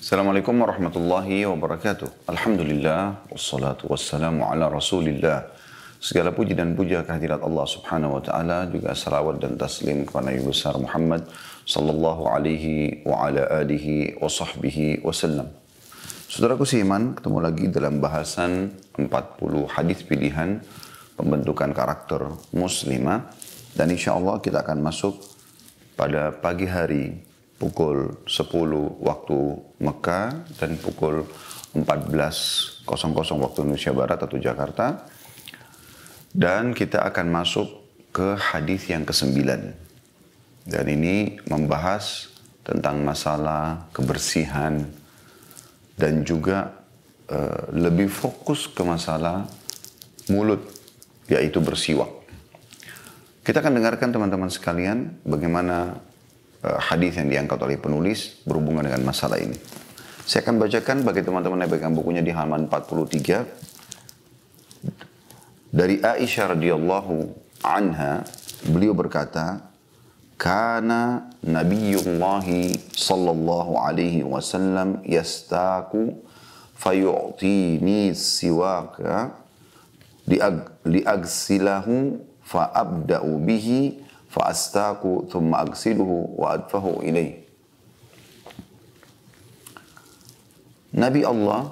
Assalamualaikum warahmatullahi wabarakatuh. Alhamdulillah, wassalatu wassalamu ala rasulillah. Segala puji dan puja kehadirat Allah subhanahu wa ta'ala, juga salawat dan taslim kepada Nabi besar Muhammad sallallahu alaihi wa ala alihi wa sahbihi wasallam. Saudaraku seiman, ketemu lagi dalam bahasan 40 hadis pilihan pembentukan karakter muslimah. Dan insya Allah kita akan masuk pada pagi hari pukul 10 waktu Mekah dan pukul 14.00 waktu Indonesia Barat atau Jakarta. Dan kita akan masuk ke hadis yang ke-9. Dan ini membahas tentang masalah kebersihan dan juga lebih fokus ke masalah mulut, yaitu bersiwak. Kita akan dengarkan teman-teman sekalian bagaimana hadis yang diangkat oleh penulis berhubungan dengan masalah ini. Saya akan bacakan bagi teman-teman yang pegang bukunya di halaman 43. Dari Aisyah radhiyallahu anha, beliau berkata, "Kana Nabiyullahi sallallahu alaihi wasallam yastaku fayu'tini siwaka liagsilahu fa abda'u bihi fa'astaku thumma agsiluhu wa adfahu ilaih." Nabi Allah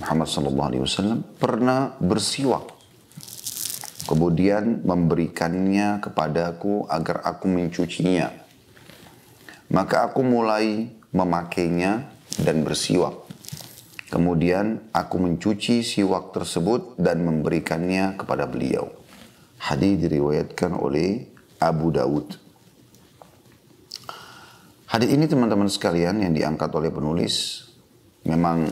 Muhammad sallallahu alaihi wasallam pernah bersiwak, kemudian memberikannya kepadaku agar aku mencucinya. Maka aku mulai memakainya dan bersiwak. Kemudian aku mencuci siwak tersebut dan memberikannya kepada beliau. Hadis diriwayatkan oleh Abu Dawud. Hadis ini teman-teman sekalian yang diangkat oleh penulis memang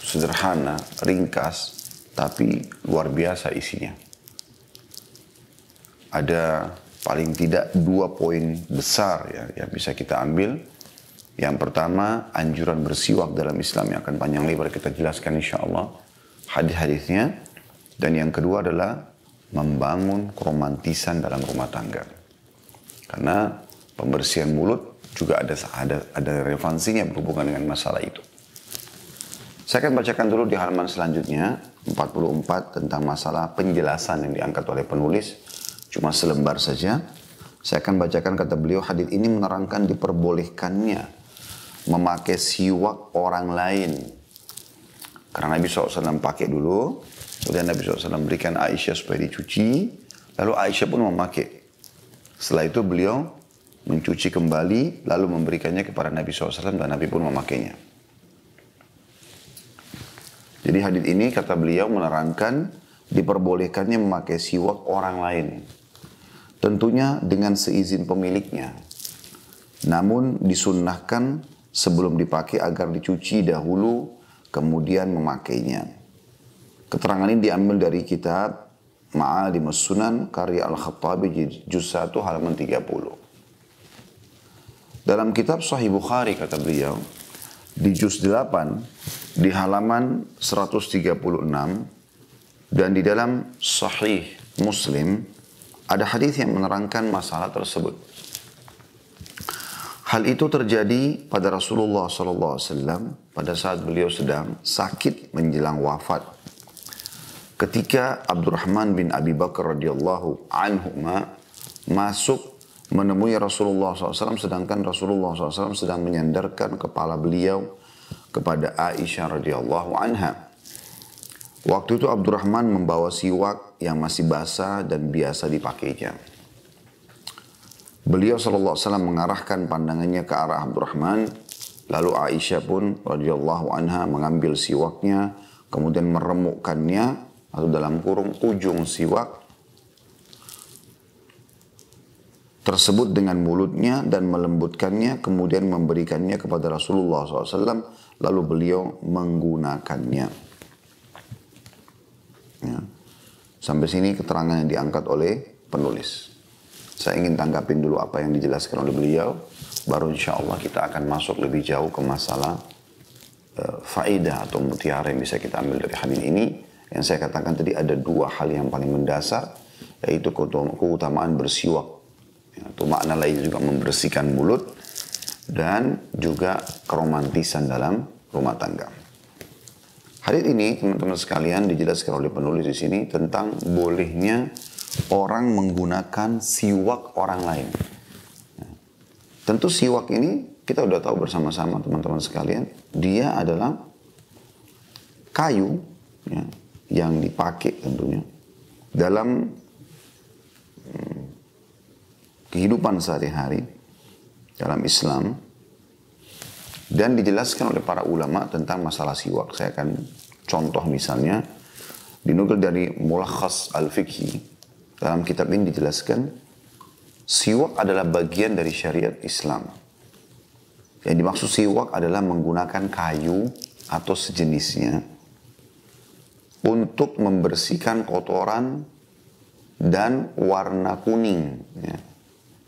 sederhana, ringkas, tapi luar biasa isinya. Ada paling tidak 2 poin besar yang bisa kita ambil. Yang pertama, anjuran bersiwak dalam Islam yang akan panjang lebar kita jelaskan insya Allah hadis-hadisnya. Dan yang kedua adalah membangun keromantisan dalam rumah tangga. Karena pembersihan mulut juga ada relevansinya berhubungan dengan masalah itu. Saya akan bacakan dulu di halaman selanjutnya, 44, tentang masalah penjelasan yang diangkat oleh penulis. Cuma selembar saja. Saya akan bacakan kata beliau, hadis ini menerangkan diperbolehkannya memakai siwak orang lain. Karena Nabi SAW pakai dulu, kemudian Nabi SAW berikan Aisyah supaya dicuci, lalu Aisyah pun memakai. Setelah itu beliau mencuci kembali, lalu memberikannya kepada Nabi SAW dan Nabi pun memakainya. Jadi hadis ini kata beliau menerangkan diperbolehkannya memakai siwak orang lain. Tentunya dengan seizin pemiliknya. Namun disunnahkan sebelum dipakai agar dicuci dahulu kemudian memakainya. Keterangan ini diambil dari kitab Ma'alimus Sunan karya Al-Khattabi juz 1 halaman 30. Dalam kitab Sahih Bukhari kata beliau di juz 8 di halaman 136 dan di dalam Sahih Muslim ada hadis yang menerangkan masalah tersebut. Hal itu terjadi pada Rasulullah SAW pada saat beliau sedang sakit menjelang wafat. Ketika Abdurrahman bin Abi Bakar radhiyallahu anhu masuk menemui Rasulullah SAW, sedangkan Rasulullah SAW sedang menyandarkan kepala beliau kepada Aisyah radhiyallahu anha. Waktu itu Abdurrahman membawa siwak yang masih basah dan biasa dipakainya. Beliau SAW mengarahkan pandangannya ke arah Abdurrahman, lalu Aisyah pun radhiyallahu anha mengambil siwaknya, kemudian meremukkannya, atau dalam kurung ujung siwak tersebut dengan mulutnya dan melembutkannya, kemudian memberikannya kepada Rasulullah SAW, lalu beliau menggunakannya. Ya. Sampai sini keterangan yang diangkat oleh penulis. Saya ingin tanggapin dulu apa yang dijelaskan oleh beliau, baru insya Allah kita akan masuk lebih jauh ke masalah faedah atau mutiara yang bisa kita ambil dari hadis ini. Yang saya katakan tadi ada 2 hal yang paling mendasar, yaitu keutamaan bersiwak. Itu makna lain juga membersihkan mulut. dan juga keromantisan dalam rumah tangga. Hadits ini teman-teman sekalian dijelaskan oleh penulis di sini tentang bolehnya orang menggunakan siwak orang lain. Tentu siwak ini kita udah tahu bersama-sama teman-teman sekalian, dia adalah kayu ya, yang dipakai tentunya dalam kehidupan sehari-hari dalam Islam. Dan dijelaskan oleh para ulama tentang masalah siwak. Saya akan contoh misalnya, dinukil dari Mulakhas Al-Fiqhi. Dalam kitab ini dijelaskan, siwak adalah bagian dari syariat Islam. Yang dimaksud siwak adalah menggunakan kayu atau sejenisnya untuk membersihkan kotoran dan warna kuning. Ya.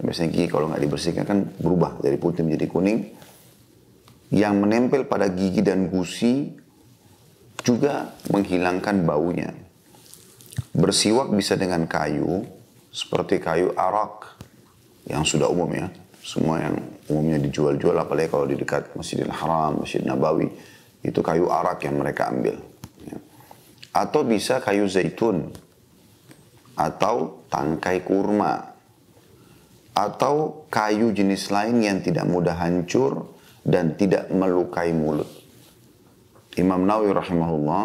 Biasanya gigi kalau nggak dibersihkan kan berubah dari putih menjadi kuning. Yang menempel pada gigi dan gusi juga menghilangkan baunya. Bersiwak bisa dengan kayu, seperti kayu arak yang sudah umum ya. Semua yang umumnya dijual-jual, apalagi kalau di dekat Masjidil Haram, Masjid Nabawi, itu kayu arak yang mereka ambil. Ya. Atau bisa kayu zaitun, atau tangkai kurma, atau kayu jenis lain yang tidak mudah hancur dan tidak melukai mulut. Imam Nawawi rahimahullah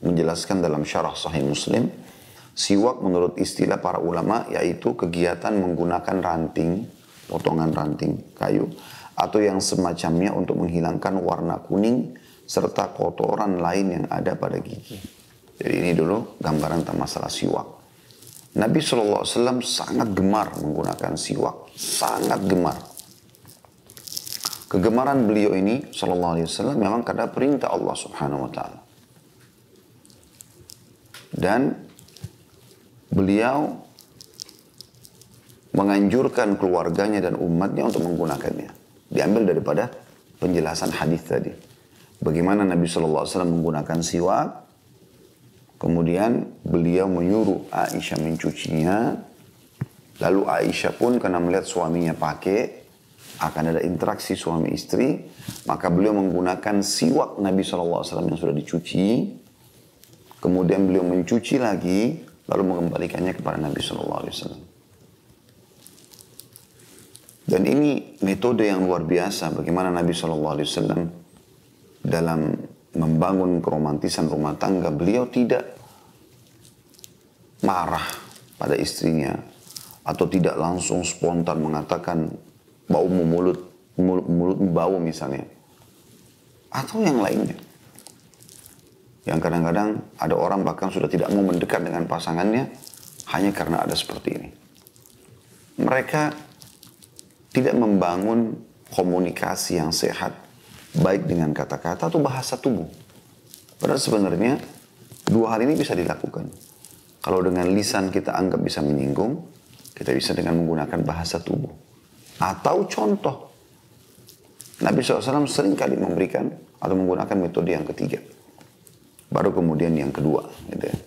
menjelaskan dalam syarah Sahih Muslim, siwak menurut istilah para ulama yaitu kegiatan menggunakan ranting, potongan ranting kayu, atau yang semacamnya untuk menghilangkan warna kuning serta kotoran lain yang ada pada gigi. Jadi ini dulu gambaran tentang masalah siwak. Nabi SAW sangat gemar menggunakan siwak, sangat gemar. Kegemaran beliau ini SAW memang karena perintah Allah Subhanahu wa taala. Dan beliau menganjurkan keluarganya dan umatnya untuk menggunakannya. Diambil daripada penjelasan hadis tadi. Bagaimana Nabi SAW menggunakan siwak, kemudian beliau menyuruh Aisyah mencucinya, lalu Aisyah pun karena melihat suaminya pakai, akan ada interaksi suami istri, maka beliau menggunakan siwak Nabi SAW yang sudah dicuci, kemudian beliau mencuci lagi, lalu mengembalikannya kepada Nabi SAW. Dan ini metode yang luar biasa bagaimana Nabi SAW dalam membangun keromantisan rumah tangga, beliau tidak marah pada istrinya atau tidak langsung spontan mengatakan baumu mulutmu bau misalnya, atau yang lainnya. Yang kadang-kadang ada orang bahkan sudah tidak mau mendekat dengan pasangannya hanya karena ada seperti ini. Mereka tidak membangun komunikasi yang sehat, baik dengan kata-kata atau bahasa tubuh. Padahal sebenarnya dua hal ini bisa dilakukan. Kalau dengan lisan kita anggap bisa menyinggung, kita bisa dengan menggunakan bahasa tubuh. Atau contoh, Nabi SAW sering kali memberikan atau menggunakan metode yang ketiga. Baru kemudian yang kedua. Gitu ya.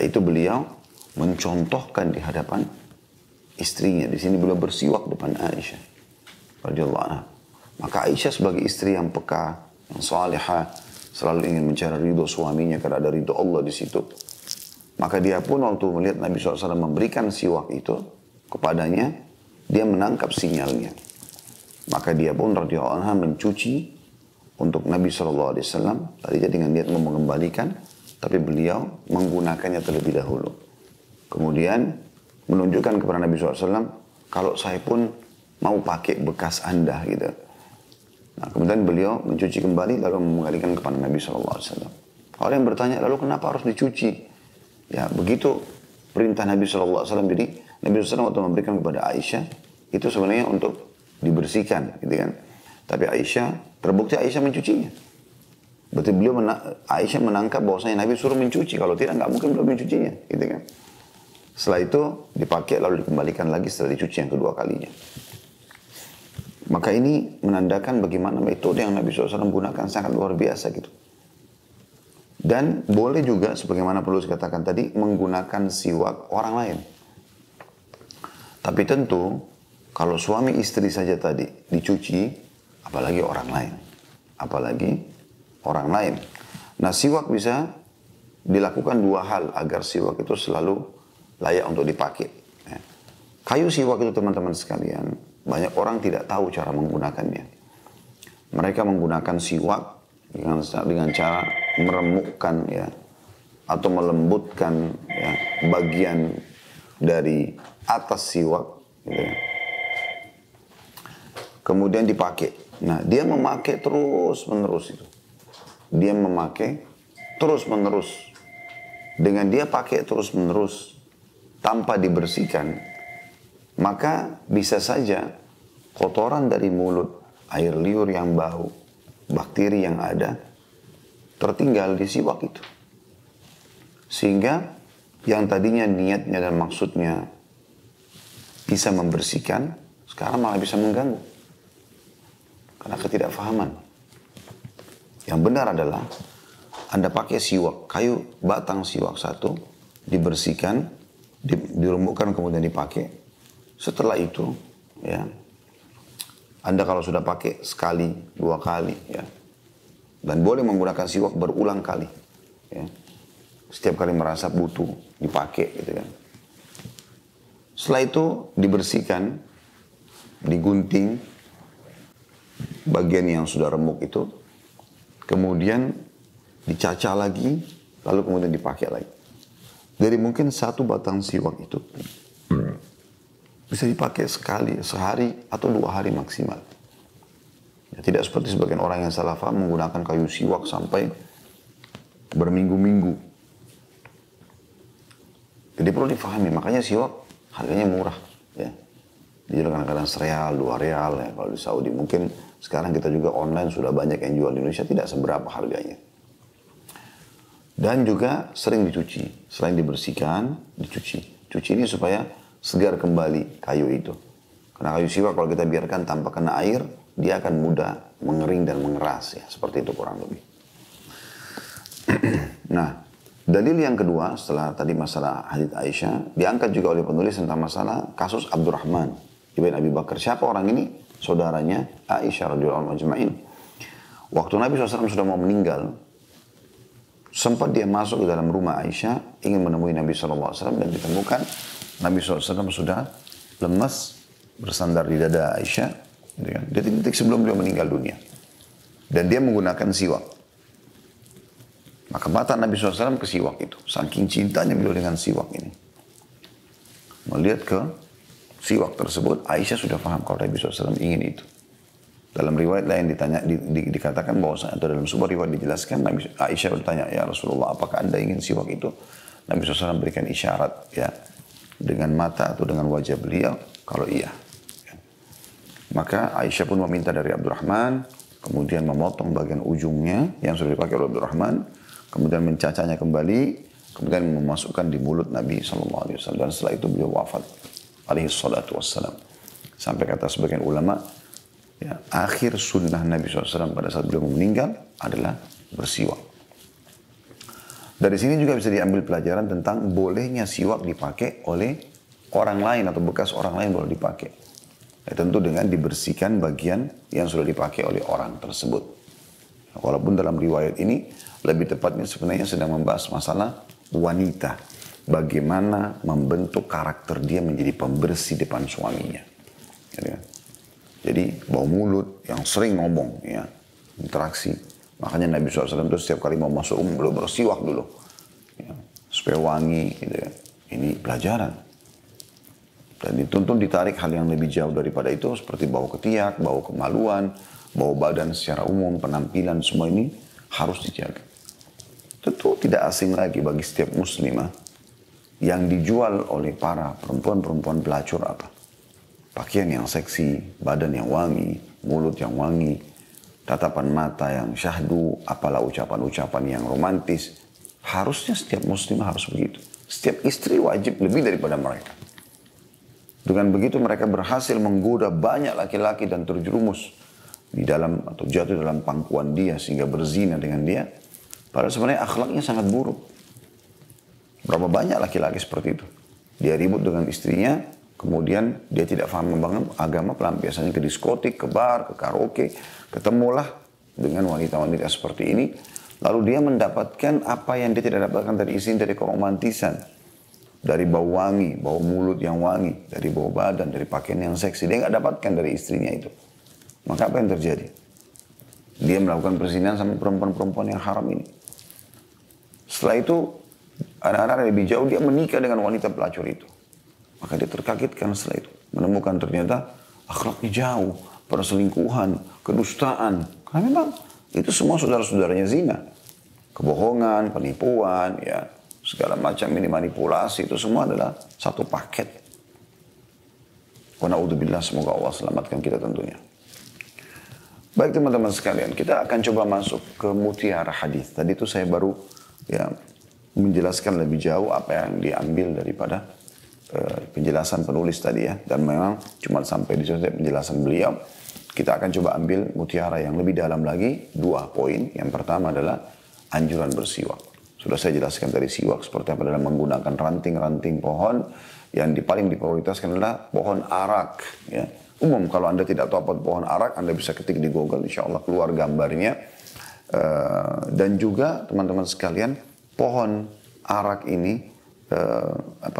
Yaitu beliau mencontohkan di hadapan istrinya. Di sini beliau bersiwak depan Aisyah radhiyallahu anha. Maka Aisyah sebagai istri yang peka, yang salihah, selalu ingin mencari ridho suaminya karena ada ridho Allah di situ. Maka dia pun waktu melihat Nabi SAW memberikan siwak itu kepadanya, dia menangkap sinyalnya. Maka dia pun radhiyallahu anha mencuci untuk Nabi SAW. Tadinya dengan niat mau mengembalikan, tapi beliau menggunakannya terlebih dahulu. Kemudian menunjukkan kepada Nabi SAW, kalau saya pun mau pakai bekas Anda gitu. Nah, kemudian beliau mencuci kembali lalu mengembalikan kepada Nabi SAW. Orang yang bertanya, lalu kenapa harus dicuci? Ya begitu perintah Nabi SAW. Jadi Nabi SAW waktu memberikan kepada Aisyah, itu sebenarnya untuk dibersihkan, gitu kan. Tapi Aisyah, terbukti Aisyah mencucinya. Berarti Aisyah menangkap bahwasanya Nabi suruh mencuci. Kalau tidak, nggak mungkin beliau mencucinya, gitu kan. Setelah itu dipakai lalu dikembalikan lagi setelah dicuci yang kedua kalinya. Maka ini menandakan bagaimana metode yang Nabi SAW gunakan sangat luar biasa gitu. Dan boleh juga, sebagaimana perlu dikatakan tadi, menggunakan siwak orang lain. Tapi tentu Kalau suami istri saja tadi dicuci, apalagi orang lain. Apalagi orang lain. Nah, siwak bisa dilakukan dua hal agar siwak itu selalu layak untuk dipakai. Ya. Kayu siwak itu teman-teman sekalian, banyak orang tidak tahu cara menggunakannya. Mereka menggunakan siwak dengan cara meremukkan ya, atau melembutkan ya, bagian dari atas siwak. Gitu ya. Kemudian dipakai. Nah, dia memakai terus-menerus itu. Dia memakai terus-menerus. Dengan dia pakai terus-menerus tanpa dibersihkan, maka bisa saja kotoran dari mulut, air liur yang bau, bakteri yang ada, tertinggal di siwak itu. Sehingga yang tadinya niatnya dan maksudnya bisa membersihkan, sekarang malah bisa mengganggu. Karena ketidakfahaman. Yang benar adalah Anda pakai siwak, kayu batang siwak satu, dibersihkan, dirembukkan kemudian dipakai. Setelah itu, ya, Anda kalau sudah pakai sekali, dua kali, ya, dan boleh menggunakan siwak berulang kali, ya, setiap kali merasa butuh dipakai, gitu kan. Setelah itu dibersihkan, digunting bagian yang sudah remuk itu, kemudian dicacah lagi, lalu kemudian dipakai lagi. Jadi mungkin satu batang siwak itu bisa dipakai sekali, sehari atau 2 hari maksimal. Ya, tidak seperti sebagian orang yang salah paham menggunakan kayu siwak sampai berminggu-minggu. Jadi perlu difahami, makanya siwak harganya murah. Ya. Dijual kadang-kadang sereal, 2 real ya, kalau di Saudi. Mungkin sekarang kita juga online sudah banyak yang jual di Indonesia, tidak seberapa harganya. Dan juga sering dicuci. Selain dibersihkan, dicuci. Cuci ini supaya segar kembali kayu itu. Karena kayu siwak kalau kita biarkan tanpa kena air, dia akan mudah mengering dan mengeras ya. Seperti itu kurang lebih. Nah, dalil yang kedua setelah tadi masalah hadits Aisyah, diangkat juga oleh penulis tentang masalah kasus Abdurrahman ibn Abi Bakar. Siapa orang ini? Saudaranya Aisyah radhiyallahu anha ajma'in. Waktu Nabi SAW sudah mau meninggal, sempat dia masuk ke dalam rumah Aisyah, ingin menemui Nabi SAW dan ditemukan Nabi SAW sudah lemas, bersandar di dada Aisyah, detik-detik sebelum beliau meninggal dunia. Dan dia menggunakan siwak. Maka mata Nabi SAW ke siwak itu. Saking cintanya beliau dengan siwak ini. Melihat ke siwak tersebut, Aisyah sudah paham kalau Nabi SAW ingin itu. Dalam riwayat lain dikatakan bahwa atau dalam sebuah riwayat dijelaskan, Aisyah bertanya, ya Rasulullah, apakah anda ingin siwak itu? Nabi SAW berikan isyarat ya dengan mata atau dengan wajah beliau, kalau iya. Maka Aisyah pun meminta dari Abdurrahman, kemudian memotong bagian ujungnya yang sudah dipakai oleh Abdurrahman, kemudian mencacahnya kembali, kemudian memasukkan di mulut Nabi SAW. Dan setelah itu beliau wafat, alaihi salatu wassalam. Sampai kata sebagian ulama, ya, akhir sunnah Nabi SAW pada saat beliau meninggal adalah bersiwak. Dari sini juga bisa diambil pelajaran tentang bolehnya siwak dipakai oleh orang lain atau bekas orang lain boleh dipakai. Ya, tentu dengan dibersihkan bagian yang sudah dipakai oleh orang tersebut. Walaupun dalam riwayat ini lebih tepatnya sebenarnya sedang membahas masalah wanita. Bagaimana membentuk karakter dia menjadi pembersih depan suaminya. Ya, jadi bau mulut yang sering ngomong, ya, interaksi. Makanya Nabi SAW itu setiap kali mau masuk beliau bersiwak dulu, ya, supaya wangi. Gitu ya. Ini pelajaran. Dan dituntun ditarik hal yang lebih jauh daripada itu, seperti bau ketiak, bau kemaluan, bau badan secara umum, penampilan, semua ini harus dijaga. Tentu tidak asing lagi bagi setiap muslimah yang dijual oleh para perempuan-perempuan pelacur apa? Pakaian yang seksi, badan yang wangi, mulut yang wangi, tatapan mata yang syahdu, apalah ucapan-ucapan yang romantis. Harusnya setiap muslimah harus begitu. Setiap istri wajib lebih daripada mereka. Dengan begitu mereka berhasil menggoda banyak laki-laki dan terjerumus di dalam atau jatuh dalam pangkuan dia sehingga berzina dengan dia. Padahal sebenarnya akhlaknya sangat buruk. Berapa banyak laki-laki seperti itu. Dia ribut dengan istrinya, kemudian dia tidak paham banget agama, pelampiasannya ke diskotik, ke bar, ke karaoke, ketemulah dengan wanita-wanita seperti ini, lalu dia mendapatkan apa yang dia tidak dapatkan dari istri, dari keromantisan, dari bau wangi, bau mulut yang wangi, dari bau badan, dari pakaian yang seksi, dia nggak dapatkan dari istrinya itu. Maka apa yang terjadi? Dia melakukan perzinahan sama perempuan-perempuan yang haram ini. Setelah itu, anak-anak lebih jauh, dia menikah dengan wanita pelacur itu. Maka dia terkagetkan setelah itu. Menemukan ternyata akhlaknya jauh, perselingkuhan, kedustaan. Karena memang itu semua saudara-saudaranya zina. Kebohongan, penipuan, ya segala macam ini manipulasi, itu semua adalah satu paket. Wa na'udzubillah, semoga Allah selamatkan kita tentunya. Baik teman-teman sekalian, kita akan coba masuk ke mutiara hadis. Tadi itu saya baru menjelaskan lebih jauh apa yang diambil daripada penjelasan penulis tadi ya. Dan memang cuma sampai di situ penjelasan beliau. Kita akan coba ambil mutiara yang lebih dalam lagi, 2 poin. Yang pertama adalah anjuran bersiwak. Sudah saya jelaskan dari siwak seperti apa dalam menggunakan ranting-ranting pohon. Yang paling diprioritaskan adalah pohon arak ya. Umum kalau Anda tidak tahu apa pohon arak, Anda bisa ketik di Google, insya Allah keluar gambarnya. Dan juga teman-teman sekalian, pohon arak ini,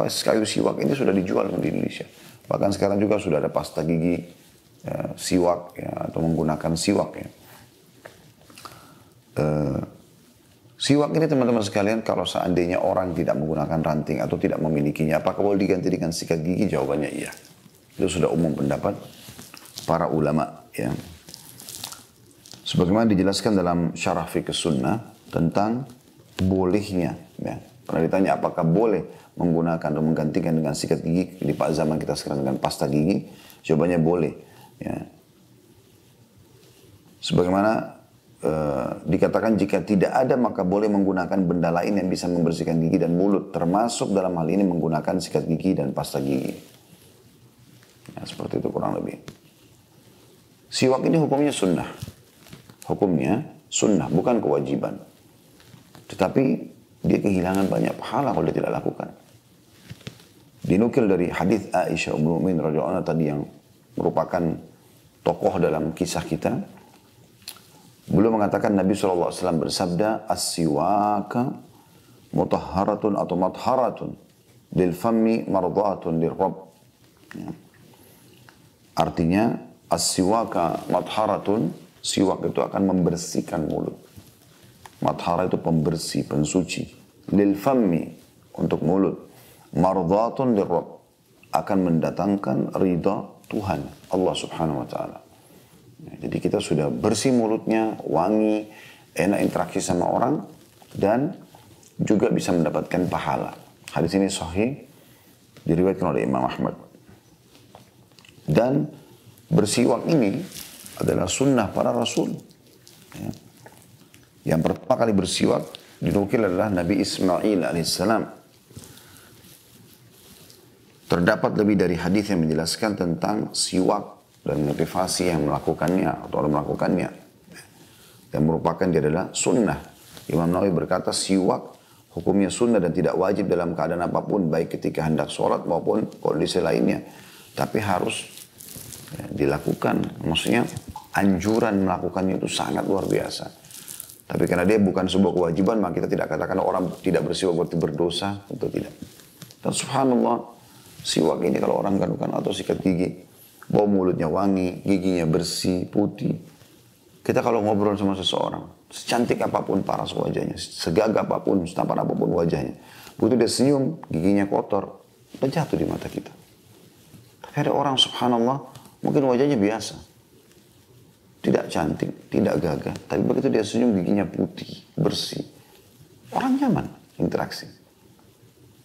kayu siwak ini sudah dijual di Indonesia. Bahkan sekarang juga sudah ada pasta gigi siwak ya, atau menggunakan siwak ya. Siwak ini teman-teman sekalian, kalau seandainya orang tidak menggunakan ranting atau tidak memilikinya, apakah boleh diganti dengan sikat gigi? Jawabannya iya. Itu sudah umum pendapat para ulama ya. Sebagaimana dijelaskan dalam syarah fiqh sunnah tentang bolehnya ya. Pernah ditanya apakah boleh menggunakan atau menggantikan dengan sikat gigi di zaman kita sekarang dengan pasta gigi? Jawabannya boleh ya. Sebagaimana dikatakan jika tidak ada maka boleh menggunakan benda lain yang bisa membersihkan gigi dan mulut, termasuk dalam hal ini menggunakan sikat gigi dan pasta gigi. Ya, seperti itu kurang lebih. Siwak ini hukumnya sunnah. Hukumnya sunnah, bukan kewajiban. Tetapi dia kehilangan banyak pahala kalau dia tidak lakukan. Dinukil dari hadis Aisyah Ummul Mukminin radhiyallahu anha tadi yang merupakan tokoh dalam kisah kita. Beliau mengatakan Nabi SAW bersabda, as-siwaka mutahharatun atau matharatun lil fammi mardhatun lirrabb. Ya. Artinya as-siwaka matharatun, siwak itu akan membersihkan mulut. Mathara itu pembersih, pensuci. Lil fammi, untuk mulut. Mardhatun lirrabb, akan mendatangkan ridha Tuhan, Allah Subhanahu wa taala. Jadi kita sudah bersih mulutnya, wangi, enak interaksi sama orang, dan juga bisa mendapatkan pahala. Hadis ini sahih, diriwayatkan oleh Imam Ahmad. Dan bersiwak ini adalah sunnah para rasul. Ya. Yang pertama kali bersiwak dinukil adalah Nabi Ismail alaihissalam. Terdapat lebih dari hadis yang menjelaskan tentang siwak dan motivasi yang melakukannya atau melakukannya. Dan merupakan dia adalah sunnah. Imam Nawawi berkata siwak hukumnya sunnah dan tidak wajib dalam keadaan apapun, baik ketika hendak sholat maupun kondisi lainnya. Tapi harus dilakukan. Maksudnya anjuran melakukannya itu sangat luar biasa. Tapi karena dia bukan sebuah kewajiban, maka kita tidak katakan orang tidak bersiwak berarti berdosa, atau tidak. Dan subhanallah, siwak ini kalau orang lakukan atau sikat gigi, bau mulutnya wangi, giginya bersih, putih. Kita kalau ngobrol sama seseorang, secantik apapun paras wajahnya, segagah apapun, setampan apapun wajahnya, begitu dia senyum, giginya kotor, udah jatuh di mata kita. Tapi ada orang subhanallah, mungkin wajahnya biasa. Tidak cantik, tidak gagah. Tapi begitu dia senyum, giginya putih, bersih. Orang nyaman interaksi.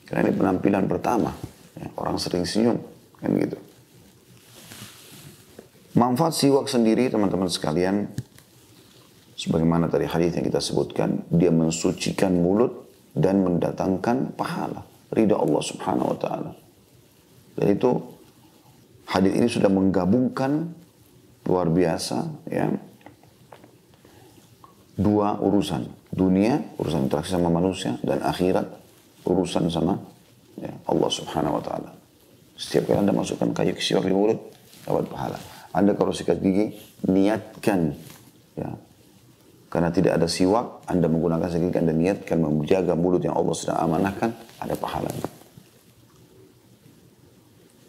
Karena ini penampilan pertama. Ya, orang sering senyum. Kan gitu. Manfaat siwak sendiri, teman-teman sekalian. Sebagaimana tadi hadis yang kita sebutkan. Dia mensucikan mulut dan mendatangkan pahala. Ridha Allah subhanahu wa ta'ala. Dan itu hadis ini sudah menggabungkan luar biasa ya, 2 urusan. Dunia, urusan interaksi sama manusia, dan akhirat, urusan sama ya, Allah subhanahu wa ta'ala. Setiap kali Anda masukkan kayu siwak di mulut, dapat pahala. Anda kalau sikat gigi, niatkan. Ya. Karena tidak ada siwak, Anda menggunakan sikat gigi, Anda niatkan menjaga mulut yang Allah sedang amanahkan, ada pahalanya.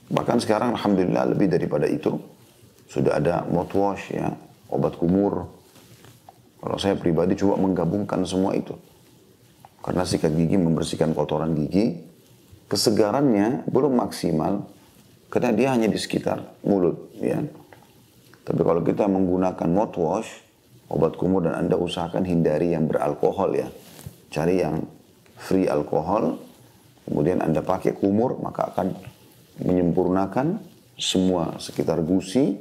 Bahkan sekarang Alhamdulillah lebih daripada itu, sudah ada mouthwash, ya, obat kumur. Kalau saya pribadi coba menggabungkan semua itu. Karena sikat gigi membersihkan kotoran gigi, kesegarannya belum maksimal karena dia hanya di sekitar mulut, ya. Tapi kalau kita menggunakan mouthwash, obat kumur, dan Anda usahakan hindari yang beralkohol, ya. Cari yang free alkohol, kemudian Anda pakai kumur, maka akan menyempurnakan semua sekitar gusi,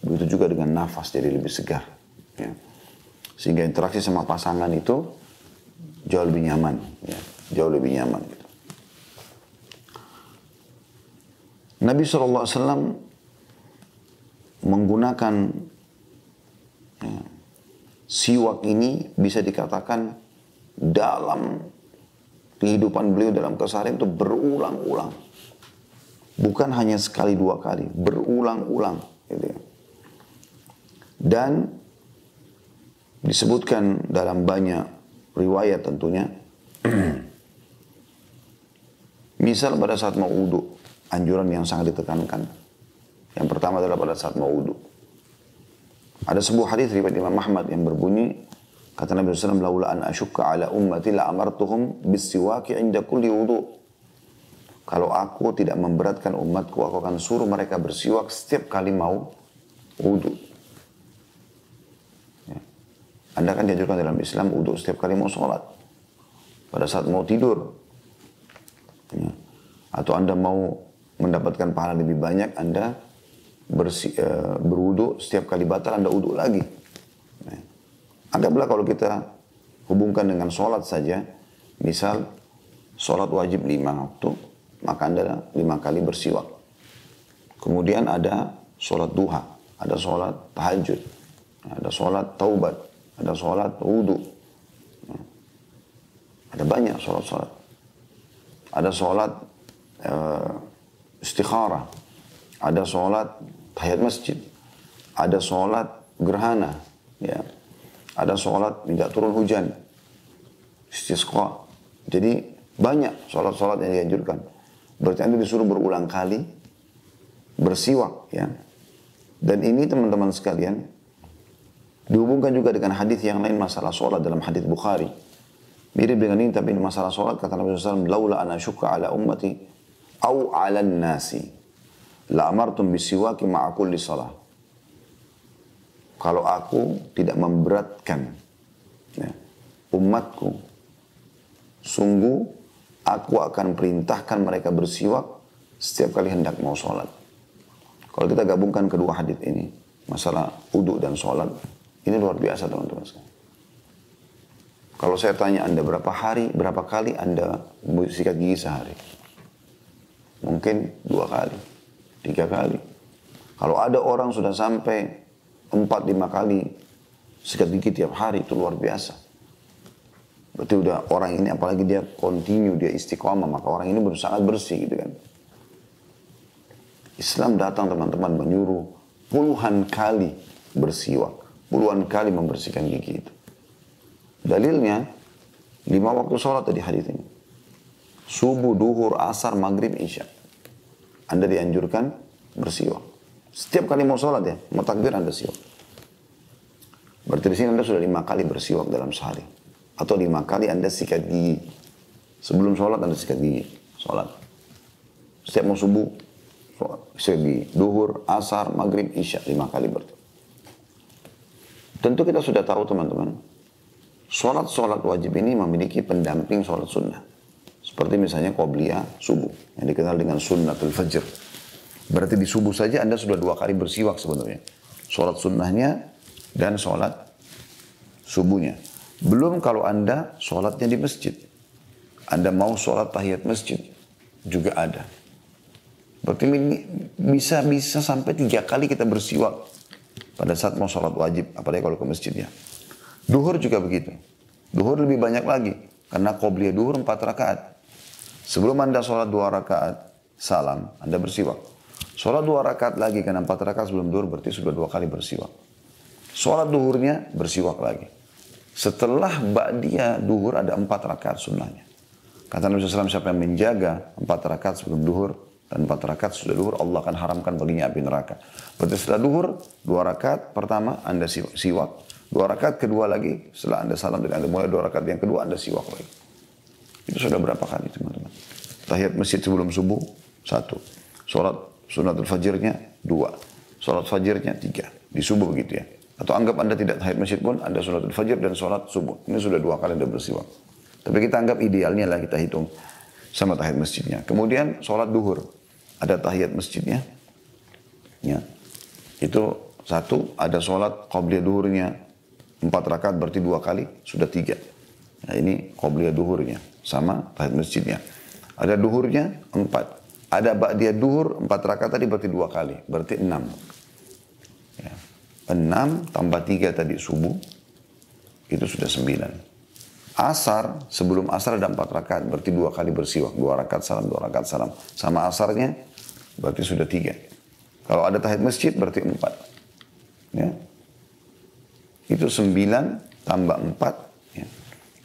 begitu juga dengan nafas jadi lebih segar, ya. Sehingga interaksi sama pasangan itu jauh lebih nyaman, ya. Jauh lebih nyaman, gitu. Nabi SAW menggunakan, ya, siwak ini bisa dikatakan dalam kehidupan beliau dalam keseharian itu berulang-ulang. Bukan hanya sekali dua kali, berulang-ulang. Gitu ya. Dan disebutkan dalam banyak riwayat tentunya. Misal pada saat mau wudu, anjuran yang sangat ditekankan. Yang pertama adalah pada saat mau wudu. Ada sebuah hadis riwayat Imam Ahmad yang berbunyi, kata Nabi SAW, laula an asyukka ala ummati la amartuhum bisiwaki inda kulli wudu. Kalau aku tidak memberatkan umatku, aku akan suruh mereka bersiwak setiap kali mau wudu. Ya. Anda kan diajarkan dalam Islam wudu setiap kali mau sholat. Pada saat mau tidur. Ya. Atau Anda mau mendapatkan pahala lebih banyak, Anda berwudu setiap kali batal, Anda wudu lagi. Ya. Anggaplah kalau kita hubungkan dengan sholat saja, misal sholat wajib 5 waktu, maka Anda 5 kali bersiwak. Kemudian ada sholat duha, ada sholat tahajud, ada sholat taubat, ada sholat wudu. Ada banyak sholat-sholat. Ada sholat istikharah, ada sholat tahiyat masjid, ada sholat gerhana, ya. Ada sholat minta turun hujan, istisqa. Jadi banyak sholat-sholat yang dianjurkan. Berarti Anda disuruh berulang kali bersiwak, ya. Dan ini teman-teman sekalian dihubungkan juga dengan hadis yang lain masalah sholat dalam hadis Bukhari. Mirip dengan ini tapi masalah sholat, kata Nabi SAW, laula ana syukka ala ummati au ala nasi la amartum bisiwaki ma'a kulli salah. Kalau aku tidak memberatkan, ya, umatku, sungguh aku akan perintahkan mereka bersiwak setiap kali hendak mau sholat. Kalau kita gabungkan kedua hadis ini, masalah wudu dan sholat, ini luar biasa teman-teman sekalian. Kalau saya tanya Anda berapa kali Anda sikat gigi sehari? Mungkin 2 kali, 3 kali. Kalau ada orang sudah sampai 4-5 kali sikat gigi tiap hari, itu luar biasa. Berarti udah orang ini, apalagi dia continue, dia istiqomah, maka orang ini sangat bersih gitu kan. Islam datang teman-teman menyuruh puluhan kali bersiwak, puluhan kali membersihkan gigi itu. Dalilnya 5 waktu sholat tadi hadis ini. Subuh, duhur, asar, maghrib, isya. Anda dianjurkan bersiwak. Setiap kali mau sholat, ya, mau takbir Anda siwak. Berarti di sini Anda sudah 5 kali bersiwak dalam sehari. Atau 5 kali Anda sikat gigi. Sebelum sholat Anda sikat gigi. Sholat. Setiap mau subuh, sikat gigi. Duhur, asar, maghrib, isya. 5 kali berarti. Tentu kita sudah tahu teman-teman. Sholat wajib ini memiliki pendamping sholat sunnah. Seperti misalnya qobliyah subuh, yang dikenal dengan sunnatul fajr. Berarti di subuh saja Anda sudah 2 kali bersiwak sebenarnya. Sholat sunnahnya dan sholat subuhnya. Belum kalau Anda sholatnya di masjid. Anda mau sholat tahiyat masjid, juga ada. Berarti bisa sampai 3 kali kita bersiwak pada saat mau sholat wajib, apalagi kalau ke masjid, ya. Duhur juga begitu. Duhur lebih banyak lagi. Karena qobliyah duhur 4 rakaat. Sebelum Anda sholat 2 rakaat, salam, Anda bersiwak. Sholat 2 rakaat lagi, karena 4 rakaat sebelum duhur berarti sudah 2 kali bersiwak. Sholat duhurnya bersiwak lagi. Setelah ba'diyah duhur ada 4 rakaat sunnahnya. Kata Nabi SAW, siapa yang menjaga 4 rakaat sebelum duhur dan 4 rakaat sudah duhur, Allah akan haramkan baginya api neraka. Berarti setelah duhur, 2 rakaat pertama Anda siwak, 2 rakaat kedua lagi, setelah Anda salam dan Anda mulai 2 rakaat yang kedua Anda siwak lagi. Itu sudah berapa kali teman-teman? Tahiyat masjid sebelum subuh, 1. Sholat sunatul fajrnya, 2. Sholat fajrnya, 3. Di subuh begitu ya. Atau anggap Anda tidak tahiyat masjid pun, Anda sholatul fajr dan sholat subuh. Ini sudah 2 kali Anda bersiwak. Tapi kita anggap idealnya lah kita hitung sama tahiyat masjidnya. Kemudian sholat duhur. Ada tahiyat masjidnya. Ya. Itu 1, ada sholat qabliyah duhurnya. 4 rakaat berarti 2 kali, sudah 3. Nah ini qabliyah duhurnya. Sama tahiyat masjidnya. Ada duhurnya 4. Ada ba'diyah duhur 4 rakaat tadi berarti 2 kali. Berarti 6. Ya. 6 tambah 3 tadi subuh, itu sudah 9. Asar, sebelum asar ada 4 rakaat, berarti 2 kali bersiwak. 2 rakaat salam, 2 rakaat salam. Sama asarnya, berarti sudah 3. Kalau ada tahiyat masjid, berarti 4. Ya. Itu 9 tambah 4, ya.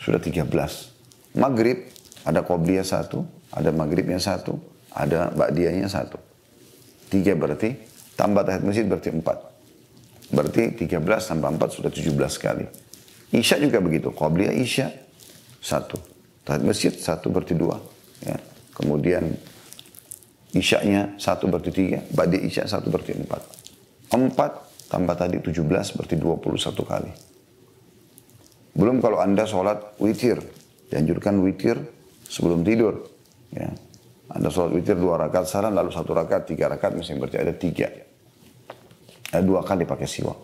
Sudah 13. Maghrib, ada qobliyah 1, ada maghribnya 1, ada ba'diyahnya 1. 3 berarti, tambah tahiyat masjid berarti 4. Berarti 13 tambah 4 sudah 17 kali. Isya juga begitu. Qabliyah Isya 1. Tahiyat masjid 1 berarti 2. Ya. Kemudian Isya'nya 1 berarti 3. Ba'di Isya 1 berarti 4. 4 tambah tadi 17 berarti 21 kali. Belum kalau Anda sholat witir. Dianjurkan witir sebelum tidur. Ya. Anda sholat witir 2 rakaat salam, lalu 1 rakaat, 3 rakaat, misalnya berarti ada 3. 2 kali pakai siwak.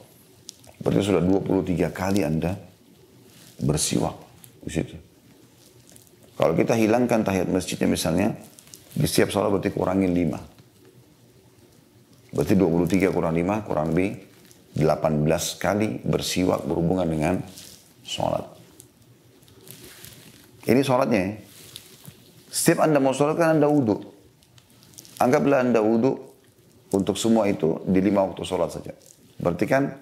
Berarti sudah 23 kali Anda bersiwak di situ. Kalau kita hilangkan tahiyat masjidnya misalnya, di setiap sholat berarti kurangin 5. Berarti 23 kurang 5, kurang lebih 18 kali bersiwak berhubungan dengan sholat. Ini sholatnya ya. Setiap Anda mau sholat kan Anda wudhu. Anggaplah Anda wudhu untuk semua itu di 5 waktu sholat saja. Berarti kan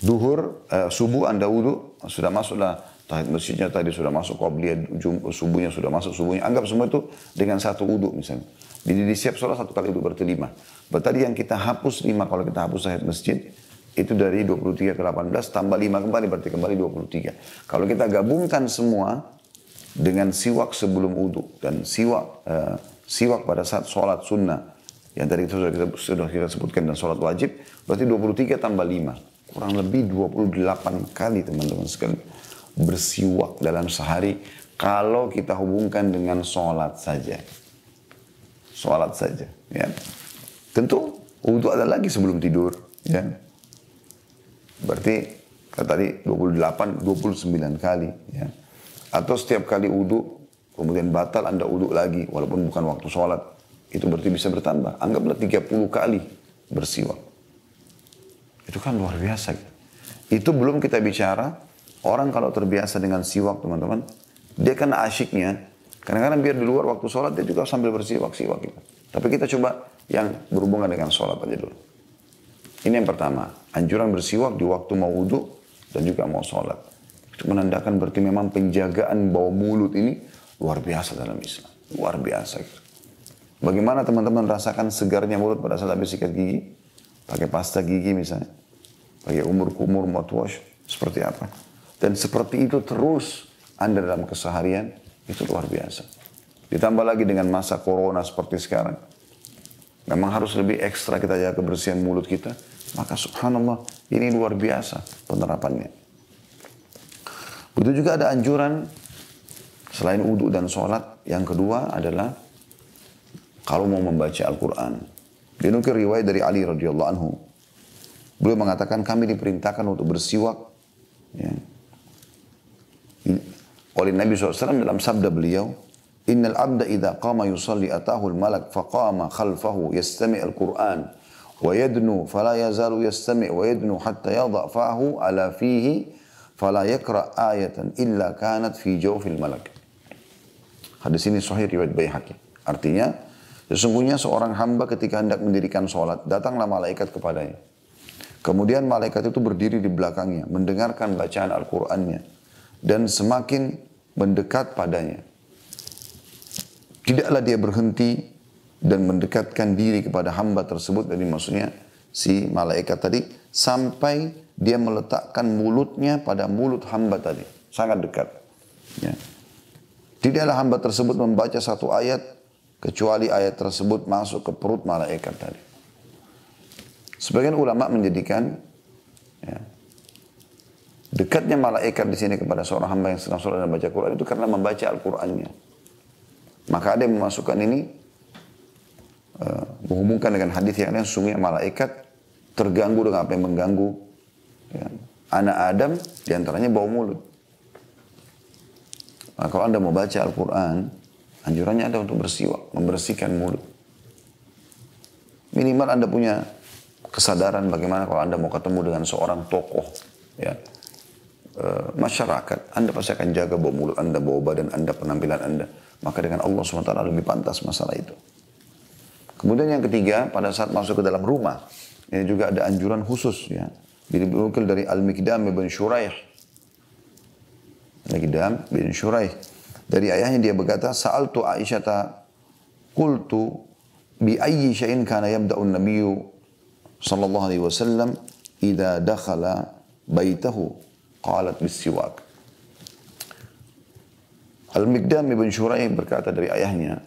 duhur, subuh Anda wudhu, sudah masuklah tahiyat masjidnya tadi, sudah masuk qabliyah subuhnya, sudah masuk subuhnya. Anggap semua itu dengan 1 wudhu misalnya. Jadi di setiap sholat 1 kali wudhu berarti 5. Berarti tadi yang kita hapus 5, kalau kita hapus tahiyat masjid, itu dari 23 ke 18, tambah 5 kembali, berarti kembali 23. Kalau kita gabungkan semua dengan siwak sebelum wudhu dan siwak pada saat sholat sunnah, yang tadi itu sudah kita sebutkan, dan sholat wajib, berarti 23 tambah 5. Kurang lebih 28 kali teman-teman sekalian bersiwak dalam sehari kalau kita hubungkan dengan sholat saja. Sholat saja. Ya. Tentu wudhu ada lagi sebelum tidur. Ya. Berarti tadi 28, 29 kali. Ya. Atau setiap kali wudhu, kemudian batal Anda wudhu lagi walaupun bukan waktu sholat. Itu berarti bisa bertambah. Anggaplah 30 kali bersiwak. Itu kan luar biasa. Itu belum kita bicara, orang kalau terbiasa dengan siwak teman-teman, dia kan asyiknya, kadang-kadang biar di luar waktu sholat, dia juga sambil bersiwak-siwak gitu. Tapi kita coba yang berhubungan dengan sholat aja dulu. Ini yang pertama, anjuran bersiwak di waktu mau wudhu dan juga mau sholat. Itu menandakan berarti memang penjagaan bau mulut ini luar biasa dalam Islam. Luar biasa gitu. Bagaimana teman-teman rasakan segarnya mulut pada saat habis sikat gigi? Pakai pasta gigi misalnya. Pakai kumur mouthwash. Seperti apa? Dan seperti itu terus Anda dalam keseharian. Itu luar biasa. Ditambah lagi dengan masa corona seperti sekarang. Memang harus lebih ekstra kita jaga kebersihan mulut kita. Maka subhanallah ini luar biasa penerapannya. Begitu juga ada anjuran selain wudhu dan sholat. Yang kedua adalah kalau mau membaca Al-Quran. Dinukir riwayat dari Ali radhiyallahu anhu. Beliau mengatakan kami diperintahkan untuk bersiwak. Ya. Oleh Nabi SAW dalam sabda beliau. Innal abda idha qama yusalli atahul malak faqama khalfahu yastami' al-Quran. Wa yadnu fala yazalu yastami' wa yadnu hatta yadha' fahu ala fihi. Fala yakra ayatan illa kanat fi jawfil malak. Hadis ini sahih riwayat Baihaqi. Artinya, Sesungguhnya seorang hamba ketika hendak mendirikan sholat, datanglah malaikat kepadanya. Kemudian malaikat itu berdiri di belakangnya, mendengarkan bacaan Al-Qur'annya, dan semakin mendekat padanya. Tidaklah dia berhenti dan mendekatkan diri kepada hamba tersebut, jadi maksudnya si malaikat tadi, sampai dia meletakkan mulutnya pada mulut hamba tadi, sangat dekat. Ya. Tidaklah hamba tersebut membaca satu ayat, kecuali ayat tersebut masuk ke perut malaikat tadi. Sebagian ulama menjadikan ya, dekatnya malaikat di sini kepada seorang hamba yang sedang sholat dan baca Quran itu karena membaca Al-Qur'annya. Maka ada yang memasukkan ini menghubungkan dengan hadis yang lain, sungguhnya malaikat terganggu dengan apa yang mengganggu ya, anak Adam, diantaranya bau mulut. Maka kalau Anda mau baca Al-Quran, anjurannya ada untuk bersiwak, membersihkan mulut. Minimal Anda punya kesadaran bagaimana kalau Anda mau ketemu dengan seorang tokoh, ya, masyarakat, Anda pasti akan jaga bau mulut Anda, bau badan Anda, penampilan Anda. Maka dengan Allah SWT lebih pantas masalah itu. Kemudian yang ketiga, pada saat masuk ke dalam rumah, ini juga ada anjuran khusus, ya. Dinukil dari Al-Mikdam bin Shuraih. Al-Mikdam bin Shuraih. Dari ayahnya dia berkata, Sa'altu Aisyata qultu bi ayyi syai'in kana yabda'u an-nabiyyu sallallahu alaihi wasallam idza dakhala baitahu qalat bis-siwak. Al-Mikdam bin Shuraih berkata dari ayahnya,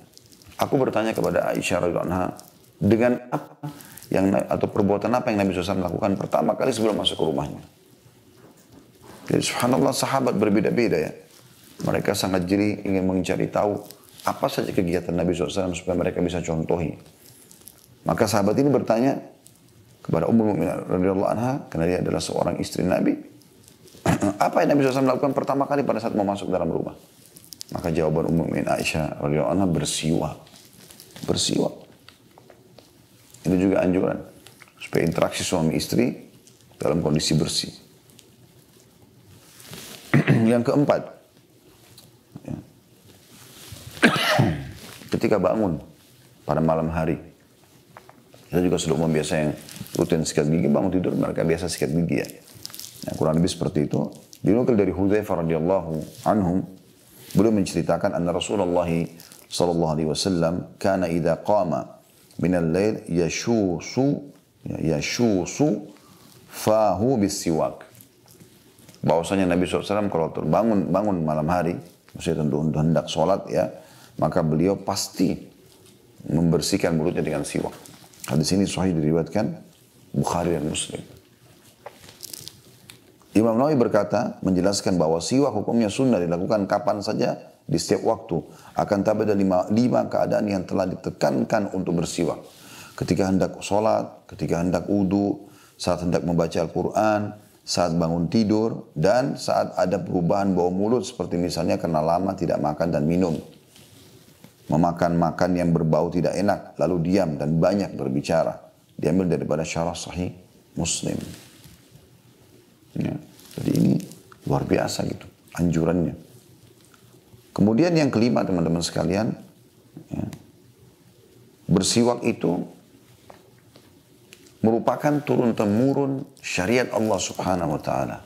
aku bertanya kepada Aisyah radhiyallahu anha, dengan apa yang atau perbuatan apa yang Nabi SAW lakukan pertama kali sebelum masuk ke rumahnya. Jadi subhanallah, sahabat berbeda-beda ya. Mereka sangat jeli ingin mencari tahu apa saja kegiatan Nabi SAW supaya mereka bisa contohi. Maka sahabat ini bertanya kepada Ummul Mukminin radhiyallahu anha, karena dia adalah seorang istri Nabi, apa yang Nabi SAW lakukan pertama kali pada saat mau masuk dalam rumah? Maka jawaban Ummul Mukminin Aisyah radhiyallahu anha, bersiwak. Bersiwak. Ini juga anjuran supaya interaksi suami istri dalam kondisi bersih. Yang keempat, ya, ketika bangun pada malam hari, kita juga sudah umum biasa yang rutin sikat gigi, bangun tidur mereka biasa sikat gigi ya. Nah, kurang lebih seperti itu. Dinukil dari Hudzaifah radhiyallahu anhum, beliau menceritakan anna Rasulullah sallallahu alaihi wasallam kana idza qama min al-lail yashusu fahu bis-siwak. Bahwasanya Nabi SAW kalau bangun malam hari, maksudnya tentu untuk hendak sholat ya, maka beliau pasti membersihkan mulutnya dengan siwak. Hadis ini sahih diriwayatkan Bukhari dan Muslim. Imam Nawawi berkata, menjelaskan bahwa siwak hukumnya sunnah dilakukan kapan saja di setiap waktu. Akan tapi ada lima keadaan yang telah ditekankan untuk bersiwak. Ketika hendak sholat, ketika hendak wudu, saat hendak membaca Al-Quran, saat bangun tidur, dan saat ada perubahan bau mulut seperti misalnya karena lama tidak makan dan minum. Memakan yang berbau tidak enak, lalu diam dan banyak berbicara. Diambil daripada syarah sahih Muslim. Ya, jadi ini luar biasa gitu, anjurannya. Kemudian yang kelima teman-teman sekalian, ya, bersiwak itu merupakan turun-temurun syariat Allah Subhanahu wa Ta'ala.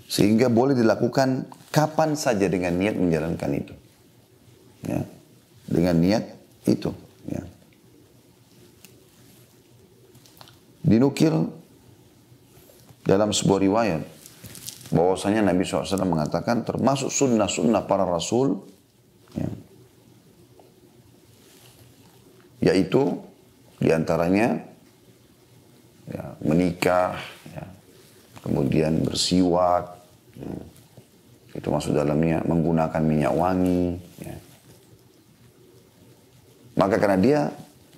Sehingga boleh dilakukan kapan saja dengan niat menjalankan itu. Ya, dengan niat itu. Ya. Dinukil dalam sebuah riwayat bahwasanya Nabi SAW mengatakan termasuk sunnah-sunnah para rasul, ya, yaitu diantaranya ya, menikah, ya, kemudian bersiwak, ya, itu masuk dalamnya menggunakan minyak wangi. Ya. Maka karena dia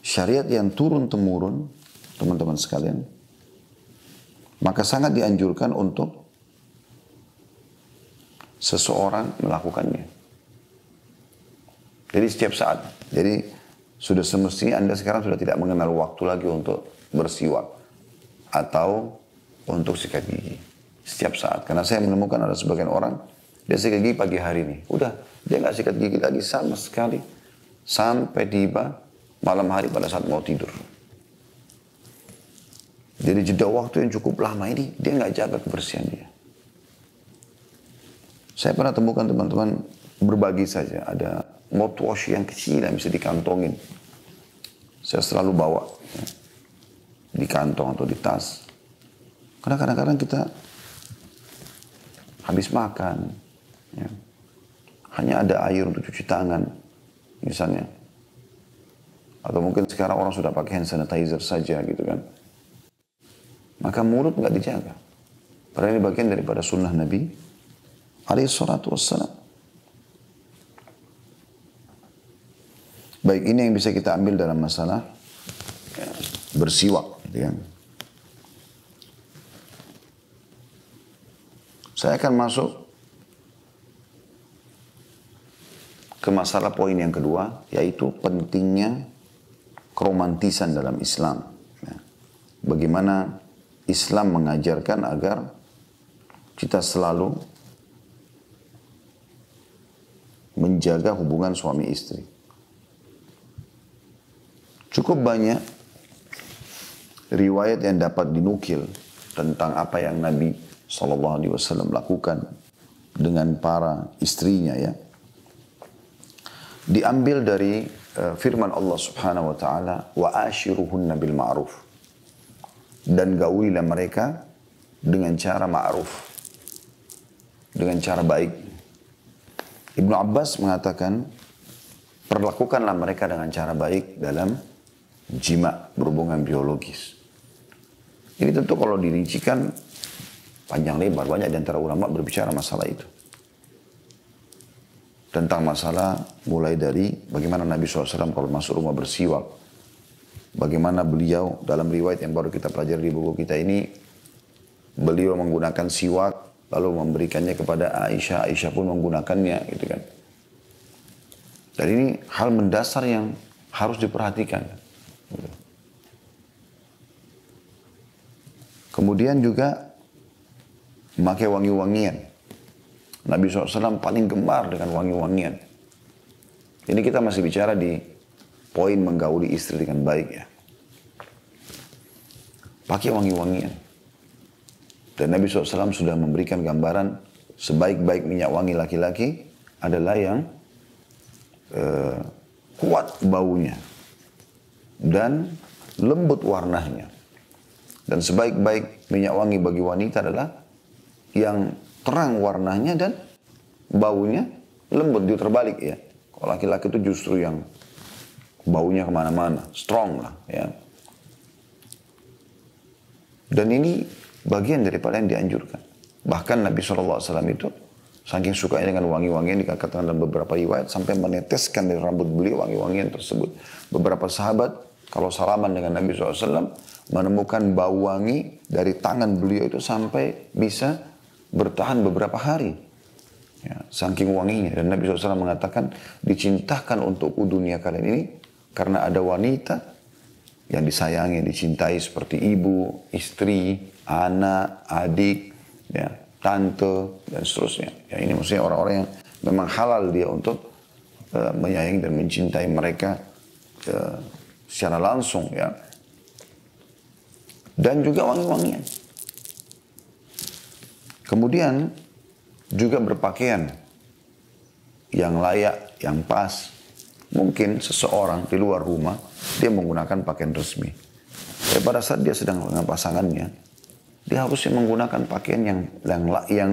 syariat yang turun-temurun, teman-teman sekalian, maka sangat dianjurkan untuk seseorang melakukannya. Jadi setiap saat. Jadi sudah semestinya Anda sekarang sudah tidak mengenal waktu lagi untuk bersiwak atau untuk sikat gigi. Setiap saat. Karena saya menemukan ada sebagian orang, dia sikat gigi pagi hari ini. Udah, dia nggak sikat gigi lagi sama sekali sampai tiba malam hari pada saat mau tidur. Jadi jeda waktu yang cukup lama ini dia nggak jaga kebersihan dia. Saya pernah temukan teman-teman berbagi saja ada mouthwash yang kecil yang bisa dikantongin. Saya selalu bawa ya, di kantong atau di tas. Karena kadang-kadang kita habis makan, ya, hanya ada air untuk cuci tangan, misalnya. Atau mungkin sekarang orang sudah pakai hand sanitizer saja gitu kan. Maka mulut nggak dijaga. Padahal ini bagian daripada sunnah Nabi alaihi salatu wassalam. Baik, ini yang bisa kita ambil dalam masalah ya, bersiwak. Gitu kan. Saya akan masuk ke masalah poin yang kedua, yaitu pentingnya keromantisan dalam Islam. Ya. Bagaimana Islam mengajarkan agar kita selalu menjaga hubungan suami istri. Cukup banyak riwayat yang dapat dinukil tentang apa yang Nabi SAW lakukan dengan para istrinya ya. Diambil dari firman Allah Subhanahu wa taala, wa ashiruhunna bil ma'ruf. Dan gaulilah mereka dengan cara ma'ruf. Dengan cara baik. Ibnu Abbas mengatakan, perlakukanlah mereka dengan cara baik dalam jima, berhubungan biologis. Ini tentu kalau dirincikan panjang lebar, banyak di antara ulama berbicara masalah itu. Tentang masalah mulai dari bagaimana Nabi SAW kalau masuk rumah bersiwak. Bagaimana beliau dalam riwayat yang baru kita pelajari di buku kita ini, beliau menggunakan siwak lalu memberikannya kepada Aisyah, Aisyah pun menggunakannya gitu kan. Dan ini hal mendasar yang harus diperhatikan. Kemudian juga memakai wangi-wangian. Nabi SAW paling gemar dengan wangi-wangian. Ini kita masih bicara di poin menggauli istri dengan baik ya. Pakai wangi-wangian. Dan Nabi SAW sudah memberikan gambaran sebaik-baik minyak wangi laki-laki adalah yang kuat baunya dan lembut warnanya. Dan sebaik-baik minyak wangi bagi wanita adalah yang terang warnanya dan baunya lembut. Dia terbalik ya. Kalau laki-laki itu justru yang baunya kemana-mana, strong lah ya. Dan ini bagian daripada yang dianjurkan. Bahkan Nabi SAW itu saking sukanya dengan wangi-wangian dikatakan dalam beberapa riwayat sampai meneteskan dari rambut beliau wangi-wangian tersebut. Beberapa sahabat kalau salaman dengan Nabi SAW menemukan bau wangi dari tangan beliau itu sampai bisa bertahan beberapa hari. Ya, saking wanginya. Dan Nabi SAW mengatakan dicintakan untukku dunia kalian ini karena ada wanita yang disayangi, dicintai seperti ibu, istri, anak, adik, ya, tante, dan seterusnya. Ya, ini maksudnya orang-orang yang memang halal dia untuk menyayangi dan mencintai mereka secara langsung. Ya. Dan juga wangi-wangian. Kemudian juga berpakaian yang layak, yang pas. Mungkin seseorang di luar rumah, dia menggunakan pakaian resmi. Tapi pada saat dia sedang dengan pasangannya, dia harusnya menggunakan pakaian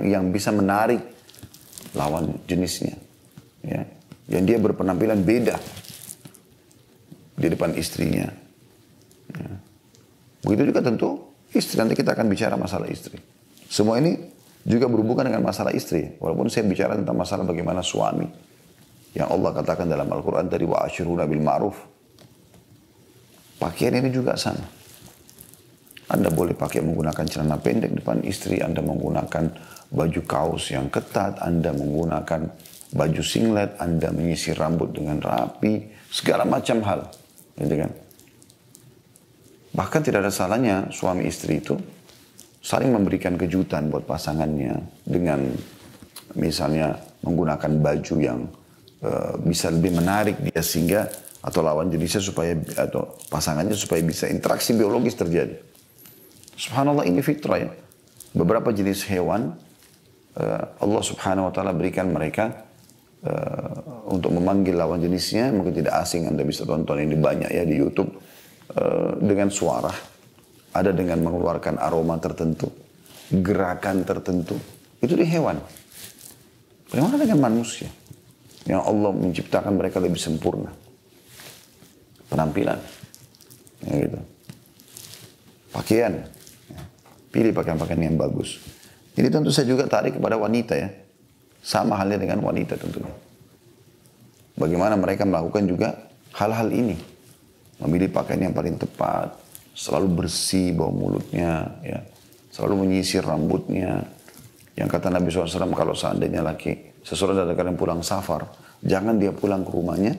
yang bisa menarik lawan jenisnya. Ya. Yang dia berpenampilan beda di depan istrinya. Ya. Begitu juga tentu istri, nanti kita akan bicara masalah istri. Semua ini juga berhubungan dengan masalah istri. Walaupun saya bicara tentang masalah bagaimana suami. Yang Allah katakan dalam Al-Quran tadi, wa ashiruna bil ma'ruf. Pakaian ini juga sama. Anda boleh pakai menggunakan celana pendek depan istri, Anda menggunakan baju kaos yang ketat, Anda menggunakan baju singlet, Anda menyisir rambut dengan rapi, segala macam hal. Gitu kan? Bahkan tidak ada salahnya suami istri itu saling memberikan kejutan buat pasangannya dengan misalnya menggunakan baju yang bisa lebih menarik dia sehingga atau lawan jenisnya supaya atau pasangannya supaya bisa interaksi biologis terjadi. Subhanallah, ini fitrah ya. Beberapa jenis hewan Allah Subhanahu wa taala berikan mereka untuk memanggil lawan jenisnya. Mungkin tidak asing, Anda bisa tonton ini banyak ya di YouTube, dengan suara, ada dengan mengeluarkan aroma tertentu, gerakan tertentu. Itu di hewan. Bagaimana dengan manusia yang Allah menciptakan mereka lebih sempurna penampilan, ya gitu. Pakaian, ya. Pilih pakaian-pakaian yang bagus. Ini tentu saya juga tarik kepada wanita ya. Sama halnya dengan wanita tentunya. Bagaimana mereka melakukan juga hal-hal ini. Memilih pakaian yang paling tepat. Selalu bersih bau mulutnya. Ya. Selalu menyisir rambutnya. Yang kata Nabi SAW, kalau seandainya seseorang dari kalian pulang safar, jangan dia pulang ke rumahnya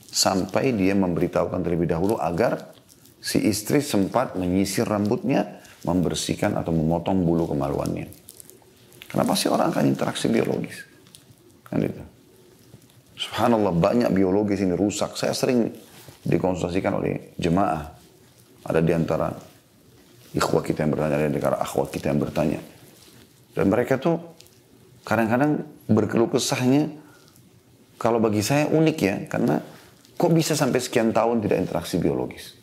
sampai dia memberitahukan terlebih dahulu agar si istri sempat menyisir rambutnya, membersihkan atau memotong bulu kemaluannya. Kenapa sih orang akan interaksi biologis? Kan itu. Subhanallah, banyak biologis ini rusak. Saya sering dikonsultasikan oleh jemaah. Ada di antara ikhwah kita yang bertanya, ada di antara akhwat kita yang bertanya. Dan mereka tuh kadang-kadang berkeluh kesahnya, kalau bagi saya unik ya, karena kok bisa sampai sekian tahun tidak interaksi biologis?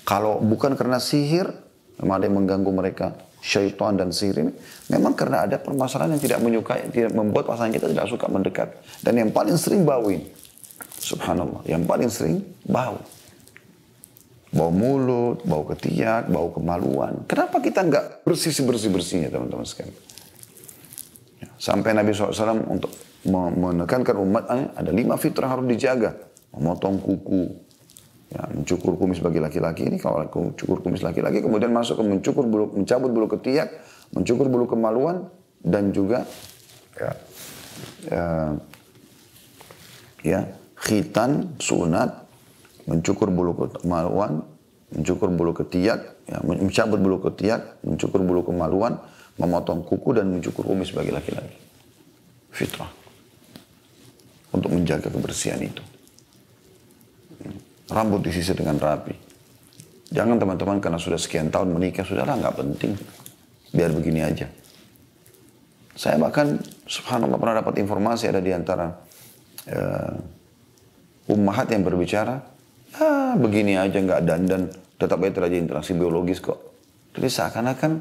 Kalau bukan karena sihir, memang ada yang mengganggu mereka, syaitan dan sihir ini, memang karena ada permasalahan yang tidak menyukai, tidak membuat pasangan kita tidak suka mendekat. Dan yang paling sering bau ini. Subhanallah, yang paling sering bau. Bau mulut, bau ketiak, bau kemaluan. Kenapa kita nggak bersih-bersihnya teman-teman sekalian? Ya, sampai Nabi SAW untuk menekankan umatnya, ada 5 fitrah harus dijaga. Memotong kuku, ya, mencukur kumis bagi laki-laki ini, kalau cukur kumis laki-laki, kemudian masuk ke mencabut bulu ketiak, mencukur bulu kemaluan, dan juga khitan, sunat, mencukur bulu kemaluan, mencukur bulu ketiak, ya, mencabut bulu ketiak, mencukur bulu kemaluan, memotong kuku dan mencukur kumis bagi laki-laki. Fitrah. Untuk menjaga kebersihan itu. Rambut disisir dengan rapi. Jangan teman-teman karena sudah sekian tahun menikah, sudahlah nggak penting. Biar begini aja. Saya bahkan, subhanallah, pernah dapat informasi ada di antara ummahat yang berbicara, begini aja nggak dandan, tetap aja terjadi interaksi biologis kok. Jadi seakan-akan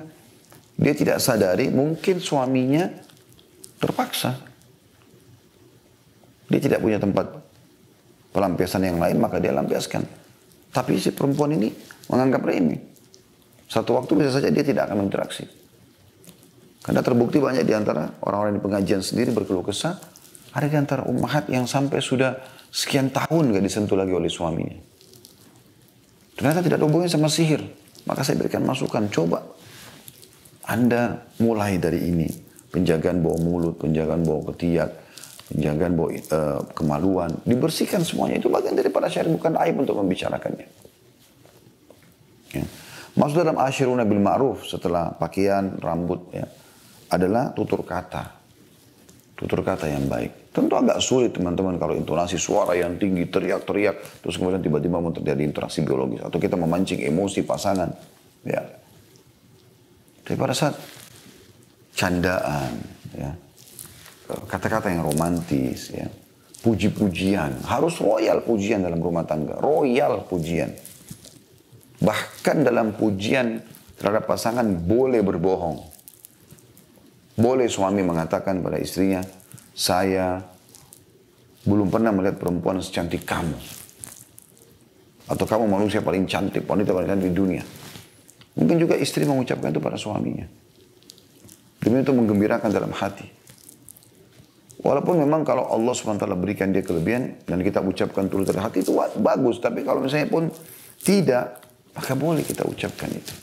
dia tidak sadari mungkin suaminya terpaksa. Dia tidak punya tempat pelampiasan yang lain, maka dia lampiaskan. Tapi si perempuan ini menganggap remeh. Satu waktu bisa saja dia tidak akan berinteraksi. Karena terbukti banyak di antara orang-orang di pengajian sendiri berkeluh kesah, ada di antara ummahat yang sampai sudah sekian tahun gak disentuh lagi oleh suaminya. Ternyata tidak ada hubungannya sama sihir. Maka saya berikan masukan, coba Anda mulai dari ini. Penjagaan bau mulut, penjagaan bau ketiak, penjagaan bau kemaluan, dibersihkan semuanya. Itu bagian daripada syariat, bukan aib untuk membicarakannya. Ya. Maksud dalam asyiruna bil ma'ruf setelah pakaian, rambut, ya, adalah tutur kata. Tutur kata yang baik. Tentu agak sulit teman-teman kalau intonasi suara yang tinggi, teriak-teriak, terus kemudian tiba-tiba mau terjadi interaksi biologis. Atau kita memancing emosi pasangan. Ya. Tapi pada saat candaan, ya, kata-kata yang romantis, ya, puji-pujian, harus royal pujian dalam rumah tangga, royal pujian. Bahkan dalam pujian terhadap pasangan boleh berbohong. Boleh suami mengatakan pada istrinya, saya belum pernah melihat perempuan secantik kamu. Atau kamu manusia paling cantik, wanita paling cantik di dunia. Mungkin juga istri mengucapkan itu pada suaminya. Demi itu menggembirakan dalam hati. Walaupun memang kalau Allah SWT berikan dia kelebihan dan kita ucapkan tulus dari hati itu bagus. Tapi kalau misalnya pun tidak, maka boleh kita ucapkan itu.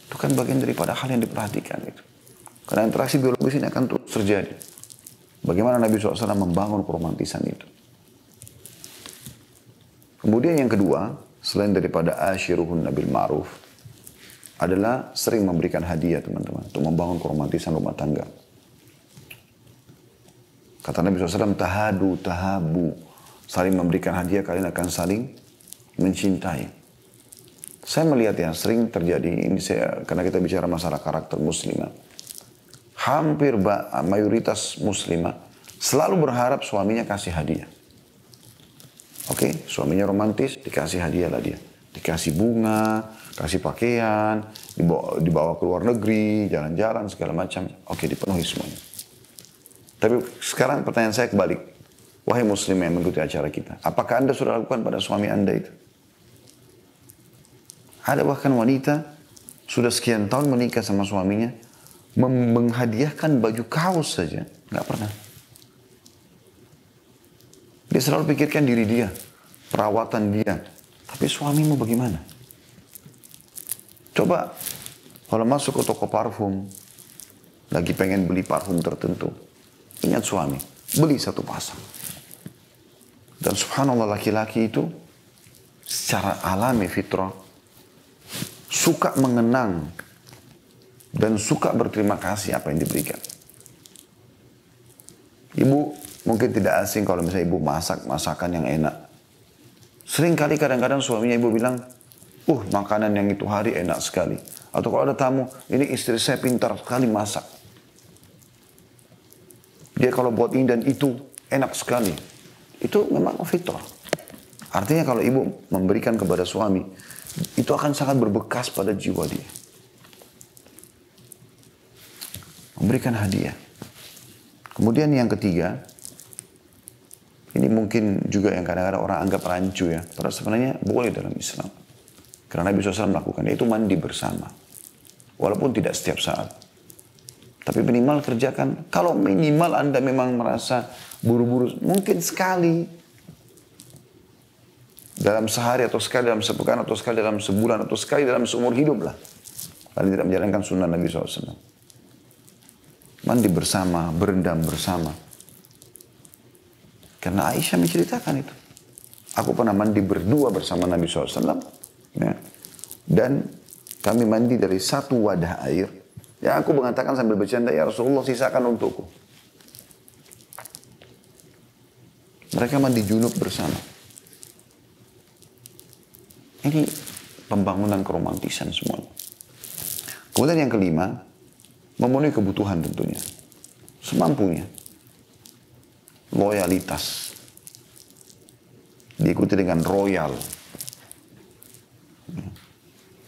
Itu kan bagian daripada hal yang diperhatikan itu. Karena interaksi biologis ini akan terus terjadi. Bagaimana Nabi SAW membangun keromantisan itu. Kemudian yang kedua, selain daripada ashiruhun bil ma'ruf, adalah sering memberikan hadiah teman-teman. Untuk membangun keromantisan rumah tangga. Kata Nabi SAW, tahadu, tahabu. Saling memberikan hadiah, kalian akan saling mencintai. Saya melihat ya, sering terjadi, ini karena kita bicara masalah karakter muslimah. Hampir mayoritas muslimah selalu berharap suaminya kasih hadiah. Oke, suaminya romantis, dikasih hadiah lah dia. Dikasih bunga, kasih pakaian, dibawa ke luar negeri, jalan-jalan, segala macam. Oke, dipenuhi semuanya. Tapi sekarang pertanyaan saya kebalik. Wahai muslim yang mengikuti acara kita, apakah Anda sudah lakukan pada suami Anda itu? Ada bahkan wanita, sudah sekian tahun menikah sama suaminya, menghadiahkan baju kaos saja. Nggak pernah. Dia selalu pikirkan diri dia, perawatan dia. Tapi suamimu bagaimana? Coba, kalau masuk ke toko parfum, lagi pengen beli parfum tertentu, ingat suami, beli satu pasang. Dan subhanallah laki-laki itu, secara alami fitrah, suka mengenang dan suka berterima kasih apa yang diberikan. Ibu mungkin tidak asing kalau misalnya ibu masak masakan yang enak. Sering kali kadang-kadang suaminya ibu bilang, makanan yang itu hari enak sekali. Atau kalau ada tamu, ini istri saya pintar sekali masak. Dia kalau buat ini dan itu enak sekali. Itu memang fitrah. Artinya kalau ibu memberikan kepada suami, itu akan sangat berbekas pada jiwa dia. Memberikan hadiah. Kemudian yang ketiga, ini mungkin juga yang kadang-kadang orang anggap rancu ya. Padahal sebenarnya boleh dalam Islam. Karena Nabi SAW melakukan itu mandi bersama. Walaupun tidak setiap saat. Tapi minimal kerjakan. Kalau minimal Anda memang merasa buru-buru, mungkin sekali. Dalam sehari atau sekali dalam sepekan atau sekali dalam sebulan atau sekali dalam seumur hidup lah. Kalian tidak menjalankan sunnah Nabi SAW. Mandi bersama, berendam bersama. Karena Aisyah menceritakan itu. Aku pernah mandi berdua bersama Nabi SAW. Ya. Dan kami mandi dari satu wadah air. Ya aku mengatakan sambil bercanda, ya Rasulullah sisakan untukku. Mereka mandi junub bersama. Ini pembangunan keromantisan semuanya. Kemudian yang kelima, memenuhi kebutuhan tentunya. Semampunya. Loyalitas. Diikuti dengan royal.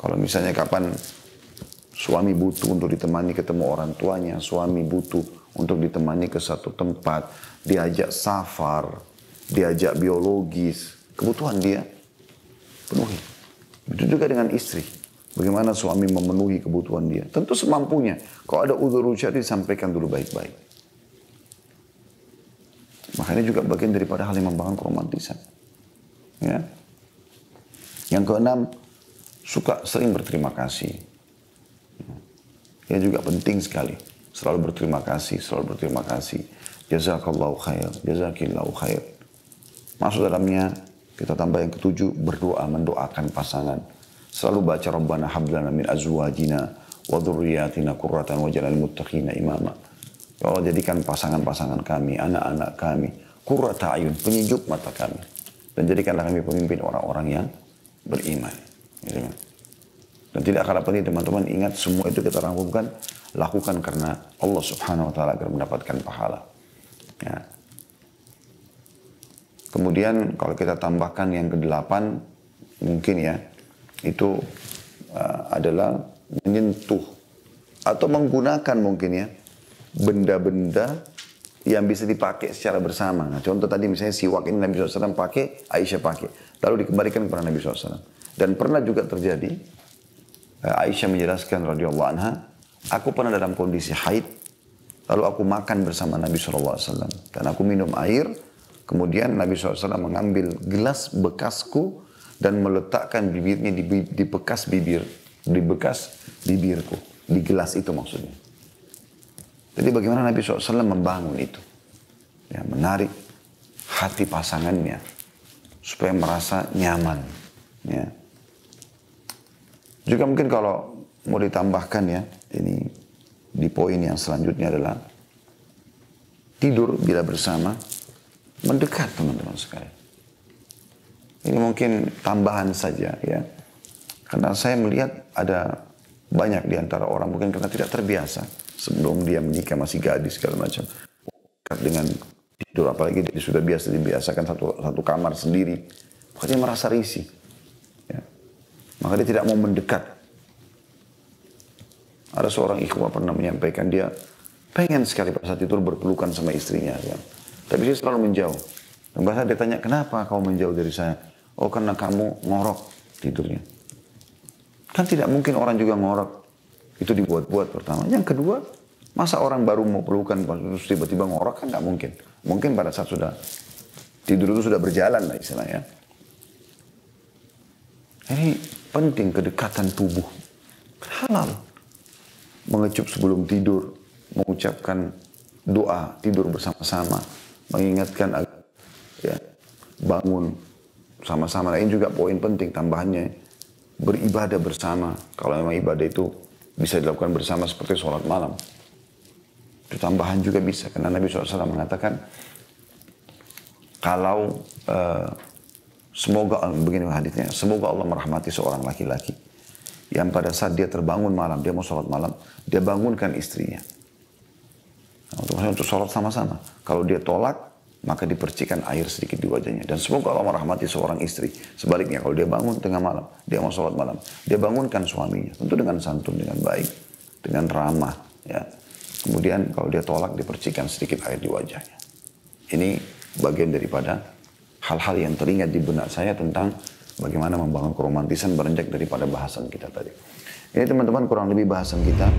Kalau misalnya kapan suami butuh untuk ditemani ketemu orang tuanya, suami butuh untuk ditemani ke satu tempat, diajak safar, diajak biologis, kebutuhan dia penuhi. Begitu juga dengan istri. Bagaimana suami memenuhi kebutuhan dia. Tentu semampunya. Kalau ada udzur syar'i disampaikan dulu baik-baik. Makanya juga bagian daripada hal yang membangun keromantisan. Ya. Yang keenam, suka sering berterima kasih. Ya juga penting sekali. Selalu berterima kasih, selalu berterima kasih. Jazakallahu khair, jazakillahu khair. Masuk dalamnya, kita tambah yang ketujuh, berdoa, mendoakan pasangan. Selalu baca Rabbana hablana min azwajina wa dhurriyyatina qurratan waj'alnal muttaqina imama. Ya Allah jadikan pasangan-pasangan kami, anak-anak kami, qurrata ayun, penyejuk mata kami. Dan jadikanlah kami pemimpin orang-orang yang beriman. Gitu kan? Dan tidak kalah penting teman-teman, ingat semua itu kita lakukan karena Allah Subhanahu wa taala agar mendapatkan pahala. Ya. Kemudian kalau kita tambahkan yang kedelapan, mungkin ya, itu adalah menyentuh atau menggunakan mungkin ya benda-benda yang bisa dipakai secara bersama. Nah, contoh tadi misalnya siwak ini Nabi SAW pakai, Aisyah pakai, lalu dikembalikan kepada Nabi SAW. Dan pernah juga terjadi, Aisyah menjelaskan radhiyallahu anha, aku pernah dalam kondisi haid, lalu aku makan bersama Nabi SAW dan aku minum air, kemudian Nabi SAW mengambil gelas bekasku dan meletakkan bibirnya di bekas bibirku, di gelas itu maksudnya. Jadi bagaimana Nabi SAW membangun itu, ya, menarik hati pasangannya supaya merasa nyaman. Ya. Juga mungkin kalau mau ditambahkan ya, ini di poin yang selanjutnya adalah tidur bila bersama mendekat teman-teman sekalian. Ini mungkin tambahan saja ya. Karena saya melihat ada banyak di antara orang mungkin karena tidak terbiasa sebelum dia menikah masih gadis segala macam. Dengan tidur apalagi dia sudah dibiasakan satu kamar sendiri. Maka dia merasa risih. Ya. Maka dia tidak mau mendekat. Ada seorang ikhwah pernah menyampaikan dia pengen sekali pada saat tidur berpelukan sama istrinya. Ya. Tapi dia selalu menjauh. Dan bahasa dia tanya, kenapa kau menjauh dari saya? Oh karena kamu ngorok tidurnya. Kan tidak mungkin orang juga ngorok. Itu dibuat-buat pertama. Yang kedua, masa orang baru mau pelukan terus tiba-tiba ngorok kan nggak mungkin. Mungkin pada saat sudah tidur itu sudah berjalan lah istilahnya. Ini penting kedekatan tubuh. Halal. Mengecup sebelum tidur. Mengucapkan doa tidur bersama-sama. Mengingatkan agar ya, bangun sama-sama. Ini juga poin penting tambahannya. Beribadah bersama. Kalau memang ibadah itu bisa dilakukan bersama seperti sholat malam. Itu tambahan juga bisa. Karena Nabi SAW mengatakan, kalau semoga, begini haditsnya, semoga Allah merahmati seorang laki-laki yang pada saat dia terbangun malam, dia mau sholat malam, dia bangunkan istrinya. Untuk sholat sama-sama. Kalau dia tolak, maka dipercikan air sedikit di wajahnya. Dan semoga Allah merahmati seorang istri. Sebaliknya, kalau dia bangun tengah malam, dia mau sholat malam, dia bangunkan suaminya. Tentu dengan santun, dengan baik, dengan ramah. Ya. Kemudian kalau dia tolak, dipercikan sedikit air di wajahnya. Ini bagian daripada hal-hal yang teringat di benak saya tentang bagaimana membangun keromantisan beranjak daripada bahasan kita tadi. Ini teman-teman kurang lebih bahasan kita.